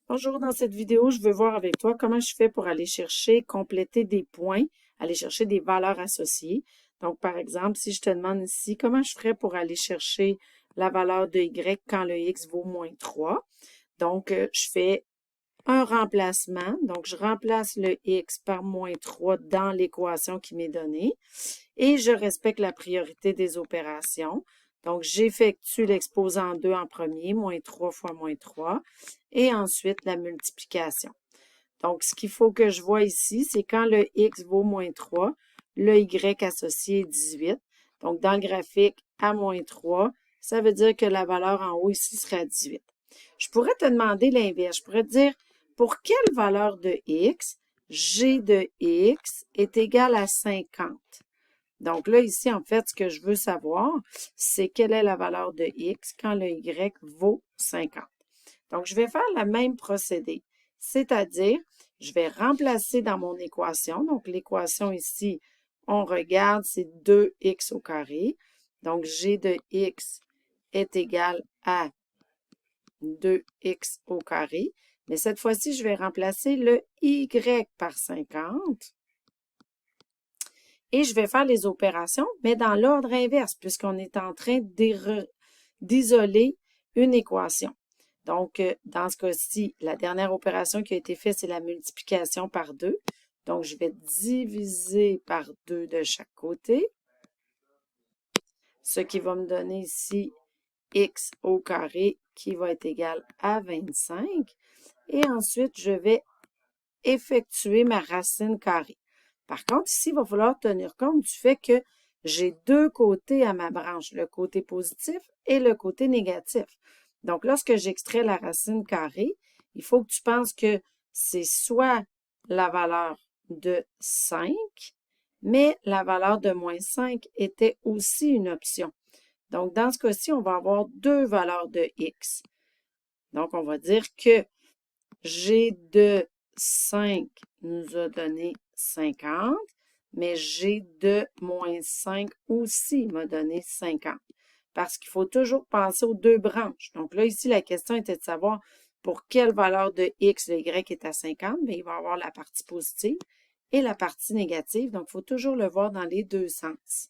Bonjour, dans cette vidéo, je veux voir avec toi comment je fais pour aller chercher, compléter des points, aller chercher des valeurs associées. Donc, par exemple, si je te demande ici, comment je ferais pour aller chercher la valeur de y quand le x vaut moins 3. Donc, je fais un remplacement. Donc, je remplace le x par moins 3 dans l'équation qui m'est donnée et je respecte la priorité des opérations. Donc, j'effectue l'exposant 2 en premier, moins 3 fois moins 3, et ensuite la multiplication. Donc, ce qu'il faut que je vois ici, c'est quand le x vaut moins 3, le y associé est 18. Donc, dans le graphique, à moins 3, ça veut dire que la valeur en haut ici sera 18. Je pourrais te demander l'inverse. Je pourrais te dire, pour quelle valeur de x, g de x est égal à 50? Donc là, ici, en fait, ce que je veux savoir, c'est quelle est la valeur de x quand le y vaut 50. Donc, je vais faire le même procédé, c'est-à-dire, je vais remplacer dans mon équation. Donc, l'équation ici, on regarde, c'est 2x au carré. Donc, g de x est égal à 2x au carré. Mais cette fois-ci, je vais remplacer le y par 50. Et je vais faire les opérations, mais dans l'ordre inverse, puisqu'on est en train d'isoler une équation. Donc, dans ce cas-ci, la dernière opération qui a été faite, c'est la multiplication par 2. Donc, je vais diviser par 2 de chaque côté, ce qui va me donner ici x au carré qui va être égal à 25. Et ensuite, je vais effectuer ma racine carrée. Par contre, ici, il va falloir tenir compte du fait que j'ai deux côtés à ma branche, le côté positif et le côté négatif. Donc, lorsque j'extrais la racine carrée, il faut que tu penses que c'est soit la valeur de 5, mais la valeur de moins 5 était aussi une option. Donc, dans ce cas-ci, on va avoir deux valeurs de x. Donc, on va dire que g de 5 nous a donné 50, mais g de moins 5 aussi m'a donné 50. Parce qu'il faut toujours penser aux deux branches. Donc là, ici, la question était de savoir pour quelle valeur de x le y est à 50. Bien, il va y avoir la partie positive et la partie négative. Donc, il faut toujours le voir dans les deux sens.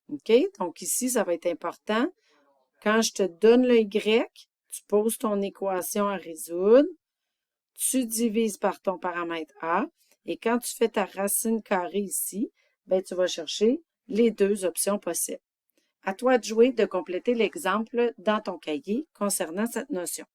OK? Donc ici, ça va être important. Quand je te donne le y, tu poses ton équation à résoudre. Tu divises par ton paramètre A, et quand tu fais ta racine carrée ici, ben, tu vas chercher les deux options possibles. À toi de jouer, de compléter l'exemple dans ton cahier concernant cette notion.